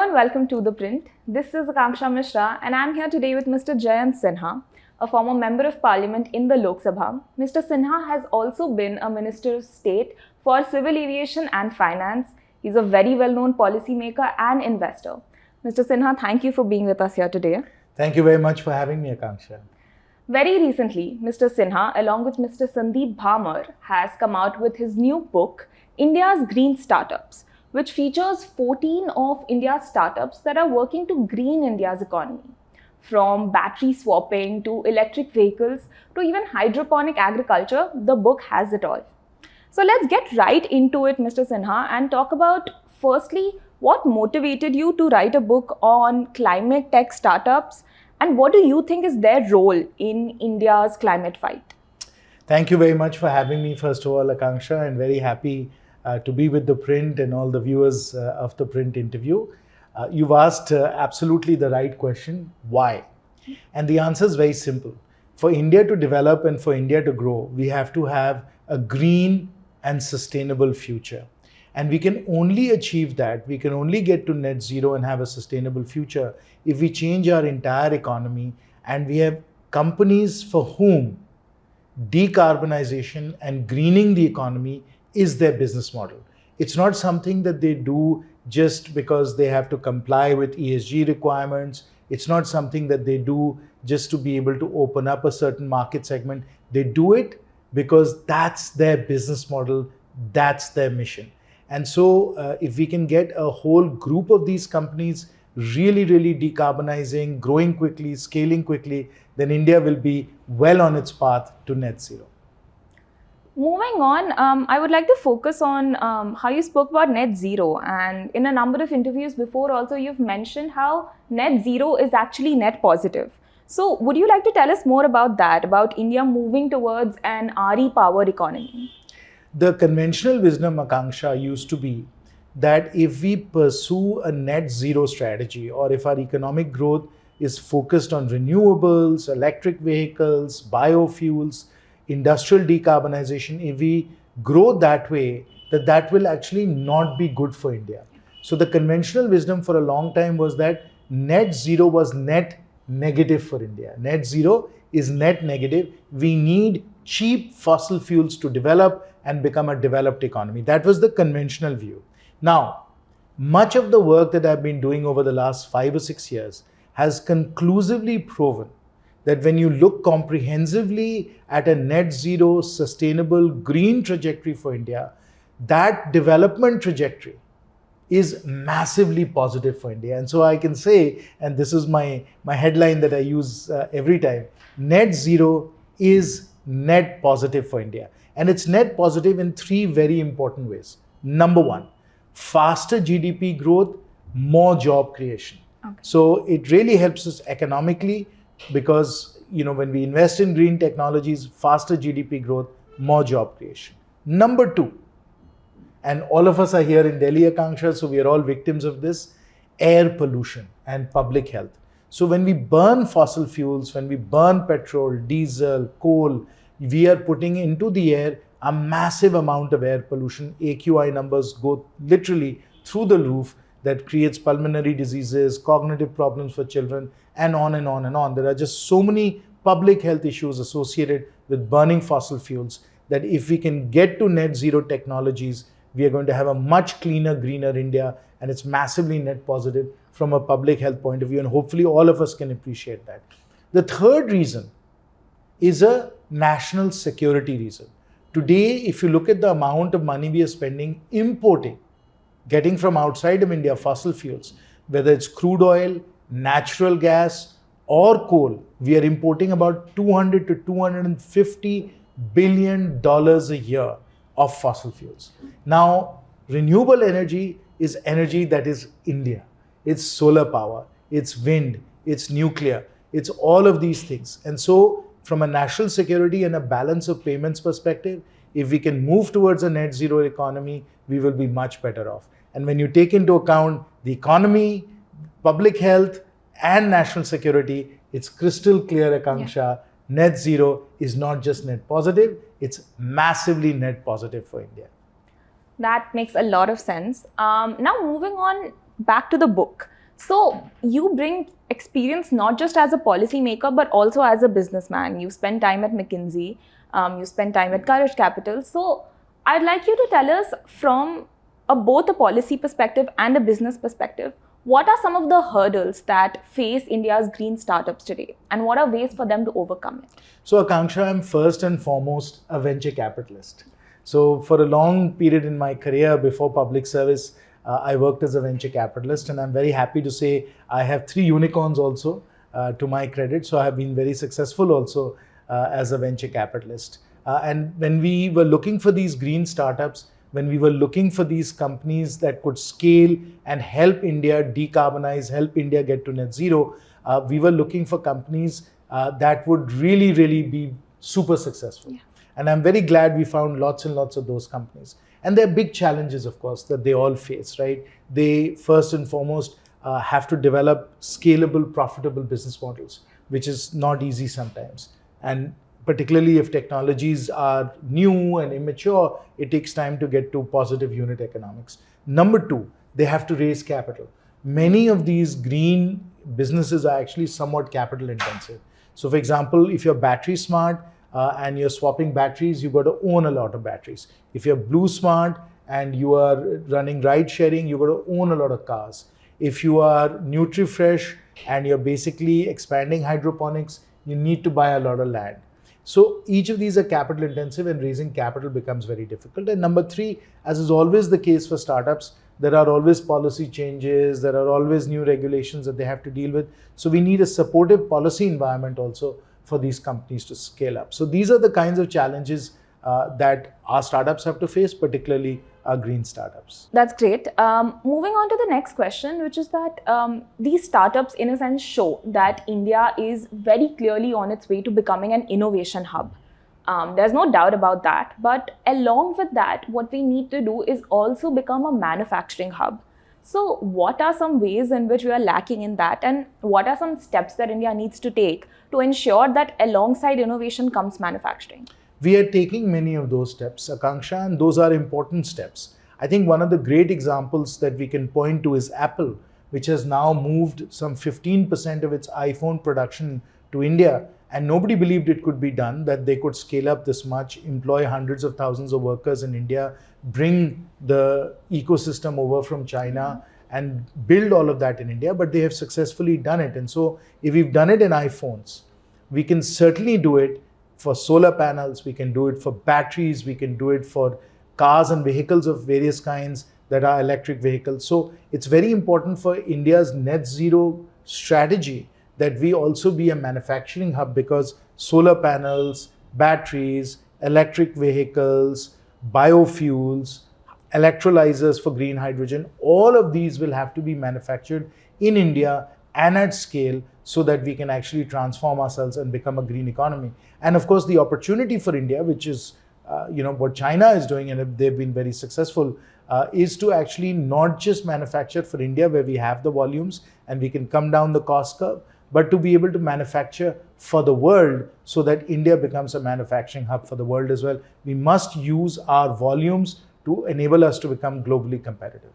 Hello and welcome to ThePrint. This is Akanksha Mishra and I'm here today with Mr. Jayant Sinha, a former Member of Parliament in the Lok Sabha. Mr. Sinha has also been a Minister of State for Civil Aviation and Finance. He's a very well-known policymaker and investor. Mr. Sinha, thank you for being with us here today. Thank you very much for having me, Akanksha. Very recently, Mr. Sinha, along with Mr. Sandeep Bhamar, has come out with his new book, India's Green Startups, which features 14 of India's startups that are working to green India's economy. From battery swapping to electric vehicles to even hydroponic agriculture, the book has it all. So let's get right into it, Mr. Sinha, and talk about, firstly, what motivated you to write a book on climate tech startups, and what do you think is their role in India's climate fight? Thank you very much for having me, first of all, Akanksha, and very happy to be with ThePrint and all the viewers of ThePrint interview. You've asked absolutely the right question, why? And the answer is very simple. For India to develop and for India to grow, we have to have a green and sustainable future. And we can only achieve that, we can only get to net zero and have a sustainable future if we change our entire economy and we have companies for whom decarbonization and greening the economy is their business model. It's not something that they do just because they have to comply with ESG requirements. It's not something that they do just to be able to open up a certain market segment. They do it because that's their business model, that's their mission. And so if we can get a whole group of these companies really decarbonizing, growing quickly, scaling quickly, then India will be well on its path to net zero. Moving on, I would like to focus on how you spoke about net zero, and in a number of interviews before also you've mentioned how net zero is actually net positive. So would you like to tell us more about that, about India moving towards an RE-powered economy? The conventional wisdom, Akanksha, used to be that if we pursue a net zero strategy, or if our economic growth is focused on renewables, electric vehicles, biofuels, industrial decarbonization, if we grow that way, that will actually not be good for India. So the conventional wisdom for a long time was that net zero was net negative for India. Net zero is net negative. We need cheap fossil fuels to develop and become a developed economy. That was the conventional view. Now, much of the work that I've been doing over the last 5 or 6 years has conclusively proven that when you look comprehensively at a net zero, sustainable, green trajectory for India, that development trajectory is massively positive for India. And so I can say, and this is my headline that I use every time, net zero is net positive for India. And it's net positive in 3 very important ways. Number 1, faster GDP growth, more job creation. Okay. So it really helps us economically because, when we invest in green technologies, faster GDP growth, more job creation. Number 2, and all of us are here in Delhi, Akanksha, so we are all victims of this, air pollution and public health. So when we burn fossil fuels, when we burn petrol, diesel, coal, we are putting into the air a massive amount of air pollution. AQI numbers go literally through the roof. That creates pulmonary diseases, cognitive problems for children, and on and on and on. There are just so many public health issues associated with burning fossil fuels that if we can get to net zero technologies, we are going to have a much cleaner, greener India, and it's massively net positive from a public health point of view, and hopefully all of us can appreciate that. The third reason is a national security reason. Today, if you look at the amount of money we are spending importing, getting from outside of India fossil fuels, whether it's crude oil, natural gas, or coal, we are importing about $200 to $250 billion a year of fossil fuels. Now, renewable energy is energy that is India. It's solar power, it's wind, it's nuclear, it's all of these things. And so, from a national security and a balance of payments perspective, if we can move towards a net zero economy, we will be much better off. And when you take into account the economy, public health, and national security, it's crystal clear, Akanksha, net zero is not just net positive, it's massively net positive for India. That makes a lot of sense. Now moving on, back to the book. So you bring experience not just as a policymaker, but also as a businessman. You spent time at McKinsey, you spent time at Courage Capital. So I'd like you to tell us from both a policy perspective and a business perspective, what are some of the hurdles that face India's green startups today, and what are ways for them to overcome it? So Akanksha, I'm first and foremost a venture capitalist. So for a long period in my career before public service, I worked as a venture capitalist, and I'm very happy to say I have 3 unicorns also to my credit. So I have been very successful also as a venture capitalist. And when we were looking for these green startups, when we were looking for these companies that could scale and help India decarbonize, help India get to net zero, we were looking for companies that would really, really be super successful. Yeah. And I'm very glad we found lots and lots of those companies. And there are big challenges, of course, that they all face, right? They first and foremost have to develop scalable, profitable business models, which is not easy sometimes. And particularly if technologies are new and immature, it takes time to get to positive unit economics. Number 2, they have to raise capital. Many of these green businesses are actually somewhat capital intensive. So for example, if you're battery smart and you're swapping batteries, you've got to own a lot of batteries. If you're blue smart and you are running ride sharing, you've got to own a lot of cars. If you are NutriFresh and you're basically expanding hydroponics, you need to buy a lot of land. So each of these are capital intensive, and raising capital becomes very difficult. And number 3, as is always the case for startups, there are always policy changes, there are always new regulations that they have to deal with. So we need a supportive policy environment also for these companies to scale up. So these are the kinds of challenges that our startups have to face, particularly our green startups. That's great. Moving on to the next question, which is that these startups, in a sense, show that India is very clearly on its way to becoming an innovation hub. There's no doubt about that. But along with that, what we need to do is also become a manufacturing hub. So what are some ways in which we are lacking in that, and what are some steps that India needs to take to ensure that alongside innovation comes manufacturing? We are taking many of those steps, Akanksha, and those are important steps. I think one of the great examples that we can point to is Apple, which has now moved some 15% of its iPhone production to India. And nobody believed it could be done, that they could scale up this much, employ hundreds of thousands of workers in India, bring the ecosystem over from China and build all of that in India. But they have successfully done it. And so if we've done it in iPhones, we can certainly do it for solar panels, we can do it for batteries, we can do it for cars and vehicles of various kinds that are electric vehicles. So it's very important for India's net zero strategy that we also be a manufacturing hub, because solar panels, batteries, electric vehicles, biofuels, electrolyzers for green hydrogen, all of these will have to be manufactured in India and at scale, so that we can actually transform ourselves and become a green economy. And of course, the opportunity for India, which is what China is doing, and they've been very successful, is to actually not just manufacture for India where we have the volumes and we can come down the cost curve, but to be able to manufacture for the world so that India becomes a manufacturing hub for the world as well. We must use our volumes to enable us to become globally competitive.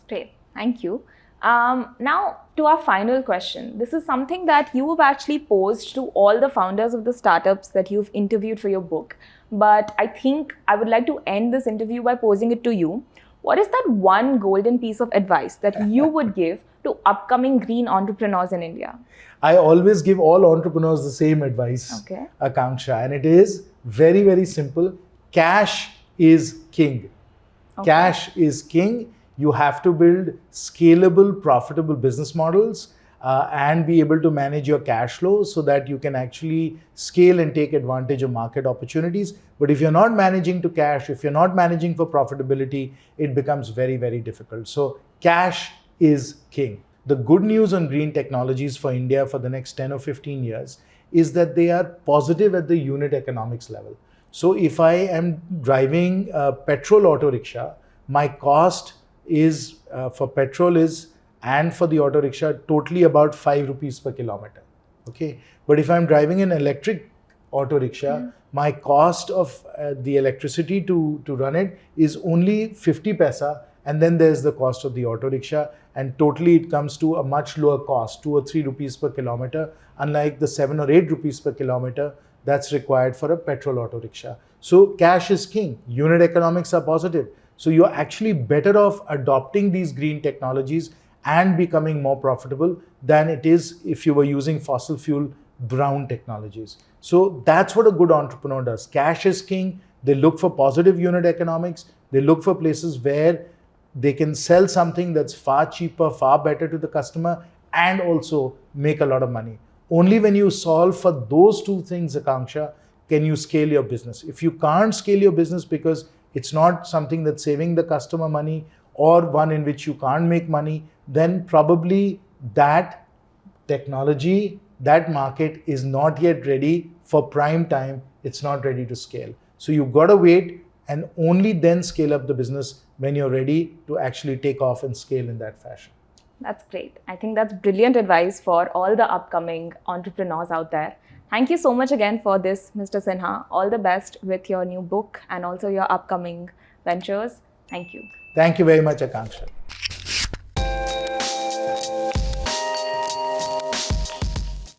Great, thank you. Now to our final question. This is something that you have actually posed to all the founders of the startups that you've interviewed for your book. But I think I would like to end this interview by posing it to you. What is that one golden piece of advice that you would give to upcoming green entrepreneurs in India? I always give all entrepreneurs the same advice, Akanksha, and it is very, very simple. Cash is king. Cash is king. You have to build scalable, profitable business models and be able to manage your cash flow so that you can actually scale and take advantage of market opportunities. But if you're not managing to cash, if you're not managing for profitability, it becomes very, very difficult. So cash is king. The good news on green technologies for India for the next 10 or 15 years is that they are positive at the unit economics level. So if I am driving a petrol auto rickshaw, my cost is for petrol is, and for the auto rickshaw, totally about 5 rupees per kilometer. Okay. But if I'm driving an electric auto rickshaw, my cost of the electricity to run it is only 50 paisa, and then there's the cost of the auto rickshaw, and totally it comes to a much lower cost, 2 or 3 rupees per kilometer, unlike the 7 or 8 rupees per kilometer that's required for a petrol auto rickshaw. So cash is king. Unit economics are positive. So you're actually better off adopting these green technologies and becoming more profitable than it is if you were using fossil fuel brown technologies. So that's what a good entrepreneur does. Cash is king. They look for positive unit economics. They look for places where they can sell something that's far cheaper, far better to the customer, and also make a lot of money. Only when you solve for those two things, Akanksha, can you scale your business. If you can't scale your business because it's not something that's saving the customer money or one in which you can't make money, then probably that technology, that market is not yet ready for prime time. It's not ready to scale. So you've got to wait and only then scale up the business when you're ready to actually take off and scale in that fashion. That's great. I think that's brilliant advice for all the upcoming entrepreneurs out there. Thank you so much again for this, Mr. Sinha. All the best with your new book and also your upcoming ventures. Thank you. Thank you very much, Akanksha.